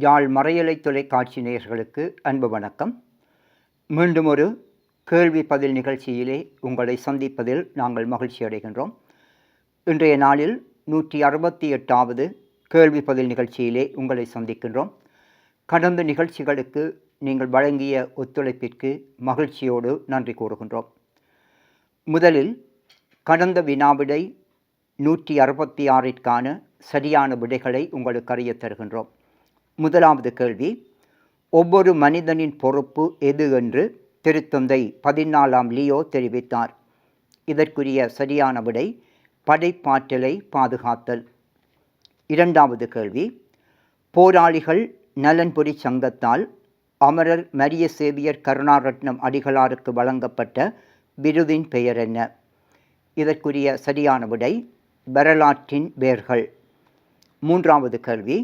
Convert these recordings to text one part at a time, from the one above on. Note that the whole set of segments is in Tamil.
யாழ் மறையலை தொலைக்காட்சி நேயர்களுக்கு அன்பு வணக்கம். மீண்டும் ஒரு கேள்வி பதில் நிகழ்ச்சியிலே உங்களை சந்திப்பதில் நாங்கள் மகிழ்ச்சி அடைகின்றோம். இன்றைய நாளில் 168வது கேள்வி பதில் நிகழ்ச்சியிலே உங்களை சந்திக்கின்றோம். கடந்த நிகழ்ச்சிகளுக்கு நீங்கள் வழங்கிய ஒத்துழைப்பிற்கு மகிழ்ச்சியோடு நன்றி கூறுகின்றோம். முதலில் கடந்த வினாவிடை 166ற்கான சரியான விடைகளை உங்களுக்கு அறிய தருகின்றோம். முதலாவது கேள்வி, ஒவ்வொரு மனிதனின் பொறுப்பு எது என்று திருத்தந்தை 14ஆம் லியோ தெரிவித்தார். இதற்குரிய சரியான விடை படைப்பாற்றலை பாதுகாத்தல். இரண்டாவது கேள்வி, போராளிகள் நலன்புரி சங்கத்தால் அமரர் மரிய சேவியர் கருணாரட்னம் அடிகளாருக்கு வழங்கப்பட்ட விருதின் பெயர் என்ன? இதற்குரிய சரியான விடை வரலாற்றின் வேர்கள். மூன்றாவது கேள்வி,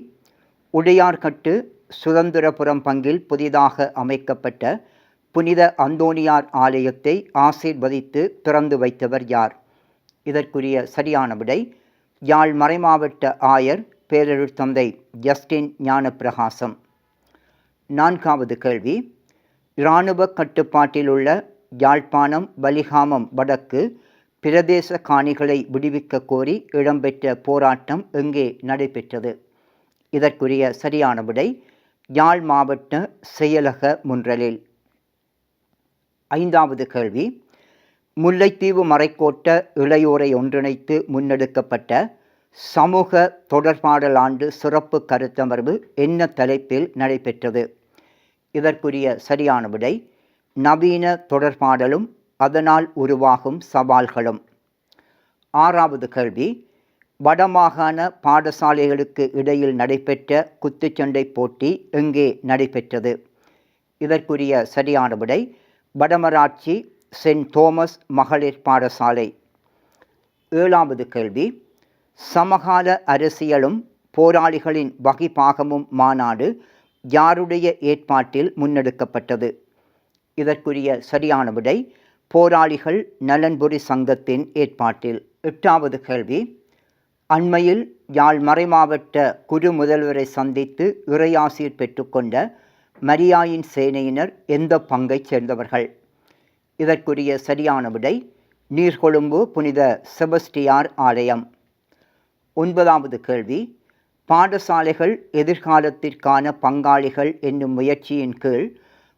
உடையார்கட்டு சுதந்திரபுரம் பங்கில் புதிதாக அமைக்கப்பட்ட புனித அந்தோணியார் ஆலயத்தை ஆசீர்வதித்து திறந்து வைத்தவர் யார்? இதற்குரிய சரியான விடை யாழ் மறைமாவட்ட ஆயர் பேரருட்தந்தை ஜஸ்டின் ஞானப்பிரகாசம். நான்காவது கேள்வி, இராணுவ கட்டுப்பாட்டில் உள்ள யாழ்ப்பாணம் வலிகாமம் வடக்கு பிரதேச காணிகளை விடுவிக்க கோரி இடம்பெற்ற போராட்டம் எங்கே நடைபெற்றது? இதற்குரிய சரியான விடை யாழ் மாவட்ட செயலக முன்றலில். ஐந்தாவது கேள்வி, முல்லைத்தீவு மறைக்கோட்ட இளையோரை ஒன்றிணைத்து முன்னெடுக்கப்பட்ட சமூக தொடர்பாடல் ஆண்டு சிறப்பு கருத்தமர்வு என்ன தலைப்பில் நடைபெற்றது? இதற்குரிய சரியான விடை நவீன தொடர்பாடலும் அதனால் உருவாகும் சவால்களும். ஆறாவது கேள்வி, வடமாகாண பாடசாலைகளுக்கு இடையில் நடைபெற்ற குத்துச்சண்டை போட்டி எங்கே நடைபெற்றது? இதற்குரிய சரியான விடை வடமராட்சி சென்ட் தோமஸ் மகளிர் பாடசாலை. ஏழாவது கேள்வி, சமகால அரசியலும் போராளிகளின் வகிபாகமும் மாநாடு யாருடைய ஏற்பாட்டில் முன்னெடுக்கப்பட்டது? இதற்குரிய சரியான விடை போராளிகள் நலன்புரி சங்கத்தின் ஏற்பாட்டில். எட்டாவது கேள்வி, அண்மையில் யாழ் மறைமாவட்ட குரு முதல்வரை சந்தித்து இறையாசீர் பெற்றுக்கொண்ட மரியாயின் சேனையினர் எந்த பங்கைச் சேர்ந்தவர்கள்? இதற்குரிய சரியான விடை நீர்கொழும்பு புனித செபஸ்டியார் ஆலயம். ஒன்பதாவது கேள்வி, பாடசாலைகள் எதிர்காலத்திற்கான பங்காளிகள் என்னும் முயற்சியின் கீழ்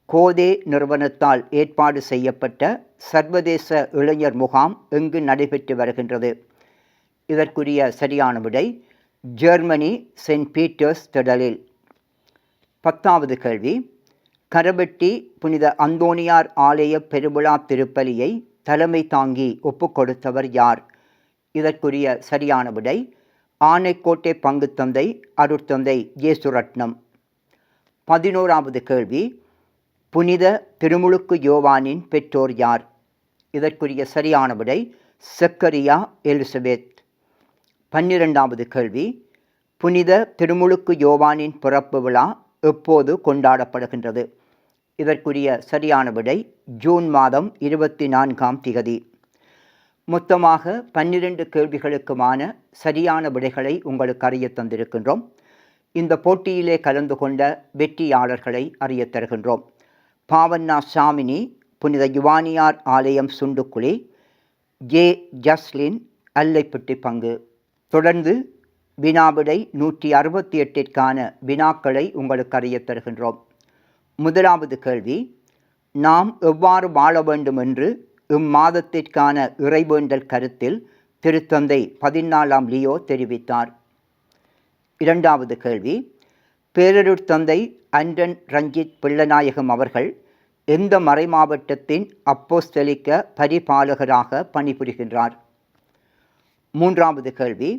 கோதே நிறுவனத்தால் ஏற்பாடு செய்யப்பட்ட சர்வதேச இளைஞர் முகாம் எங்கு நடைபெற்று வருகின்றது? இதற்குரிய சரியான விடை ஜெர்மனி சென்ட் பீட்டர்ஸ் திடலில். பத்தாவது கேள்வி, கரவெட்டி புனித அந்தோணியார் ஆலய பெருவிழா திருப்பலியை தலைமை தாங்கி ஒப்புக்கொடுத்தவர் யார்? இதற்குரிய சரியான விடை ஆனைக்கோட்டை பங்குத்தந்தை அருட்தந்தை இயேசுரட்னம். 11வது கேள்வி, புனித திருமுழுக்கு யோவானின் பெற்றோர் யார்? இதற்குரிய சரியான விடை செக்கரியா எலிசபெத். 12வது கேள்வி, புனித திருமுழுக்கு யோவானின் பிறப்பு விழா எப்போது கொண்டாடப்படுகின்றது? இதற்குரிய சரியான விடை ஜூன் மாதம் 24ஆம் திகதி. மொத்தமாக 12 கேள்விகளுக்குமான சரியான விடைகளை உங்களுக்கு அறிய தந்திருக்கின்றோம். இந்த போட்டியிலே கலந்து கொண்ட வெற்றியாளர்களை அறிய தருகின்றோம். பாவண்ணா சாமினி புனித யுவானியார் ஆலயம் சுண்டுக்குழி, ஜே ஜஸ்லின் அல்லைப்பட்டி பங்கு. தொடர்ந்து வினாவிடை 168ற்கான வினாக்களை உங்களுக்கு அறிய தருகின்றோம். முதலாவது கேள்வி, நாம் எவ்வாறு வாழ வேண்டும் என்று இம்மாதத்திற்கான இறைவேண்டல் கருத்தில் திருத்தந்தை 14ஆம் லியோ தெரிவித்தார். இரண்டாவது கேள்வி, பேரருட்தந்தை அண்டன் ரஞ்சித் பிள்ளநாயகம் அவர்கள் எந்த மறைமாவட்டத்தின் அப்போஸ்தலிக்க பரிபாலகராக பணிபுரிகின்றார்? மூன்றாவது கேள்வி,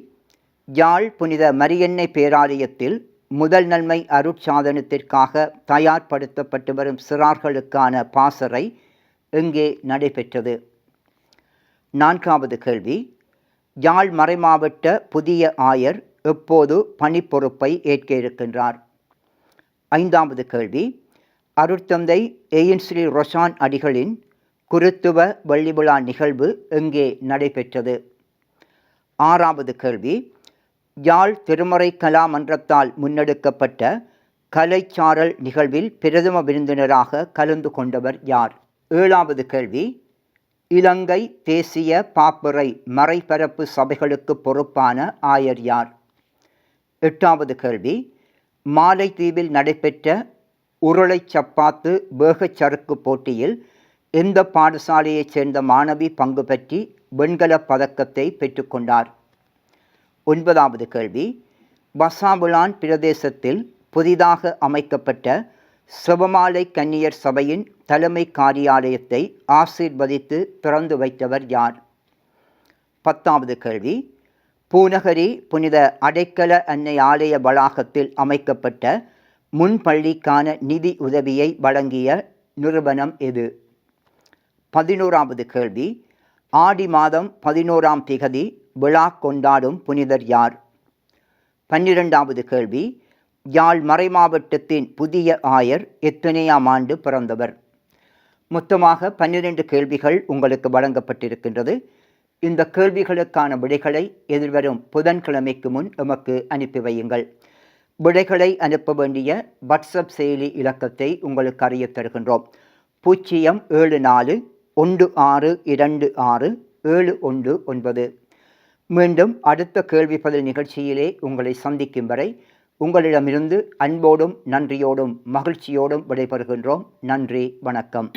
யாழ் புனித மரியன்னை பேராலயத்தில் முதல் நன்மை அருட்சாதனத்திற்காக தயார்படுத்தப்பட்டு வரும் சிறார்களுக்கான பாசறை எங்கே நடைபெற்றது? நான்காவது கேள்வி, யாழ் மறைமாவட்ட புதிய ஆயர் எப்போது பணிப்பொறுப்பை ஏற்க இருக்கின்றார்? ஐந்தாவது கேள்வி, அருட்தந்தை எயின்ஸ்லி ரொஷான் அடிகளின் குருத்துவ வெள்ளிவிழா நிகழ்வு எங்கே நடைபெற்றது? ஆறாவது கேள்வி, யாழ் திருமறை கலாமன்றத்தால் முன்னெடுக்கப்பட்ட கலைச்சாரல் நிகழ்வில் பிரதம விருந்தினராக கலந்து கொண்டவர் யார்? 7வது கேள்வி, இலங்கை தேசிய பாப்புரை மறைபரப்பு சபைகளுக்கு பொறுப்பான ஆயர் யார்? 8வது கேள்வி, மாலைத்தீவில் நடைபெற்ற உருளைச் சப்பாத்து வேகச் சறுக்கு போட்டியில் எந்த பாடசாலையைச் சேர்ந்த மாணவி பங்கு பற்றி வெண்கலப் பதக்கத்தை பெற்றுக்கொண்டார்? 9வது கேள்வி, பசாபுலான் பிரதேசத்தில் புதிதாக அமைக்கப்பட்ட செபமாலை கன்னியர் சபையின் தலைமை காரியாலயத்தை ஆசீர்வதித்து திறந்து வைத்தவர் யார்? 10வது கேள்வி, பூநகரி புனித அடைக்கல அன்னை ஆலய வளாகத்தில் அமைக்கப்பட்ட முன்பள்ளிக்கான நிதி உதவியை வழங்கிய நிறுவனம் எது? 11வது கேள்வி, ஆடி மாதம் 11ஆம் திகதி விழா கொண்டாடும் புனிதர் யார்? 12வது கேள்வி, யாழ் மறைமாவட்டத்தின் புதிய ஆயர் எத்தனையாம் ஆண்டு பிறந்தவர்? மொத்தமாக 12 கேள்விகள் உங்களுக்கு வழங்கப்பட்டிருக்கின்றது. இந்த கேள்விகளுக்கான விடைகளை எதிர்வரும் புதன்கிழமைக்கு முன் எமக்கு அனுப்பி வையுங்கள். விடைகளை அனுப்ப வேண்டிய வாட்ஸ்அப் செயலி இலக்கத்தை உங்களுக்கு அறிய தருகின்றோம். 074 1626 719. மீண்டும் அடுத்த கேள்வி பதில் நிகழ்ச்சியிலே உங்களை சந்திக்கும் வரை உங்களிடமிருந்து அன்போடும் நன்றியோடும் மகிழ்ச்சியோடும் விடைபெறுகின்றோம். நன்றி, வணக்கம்.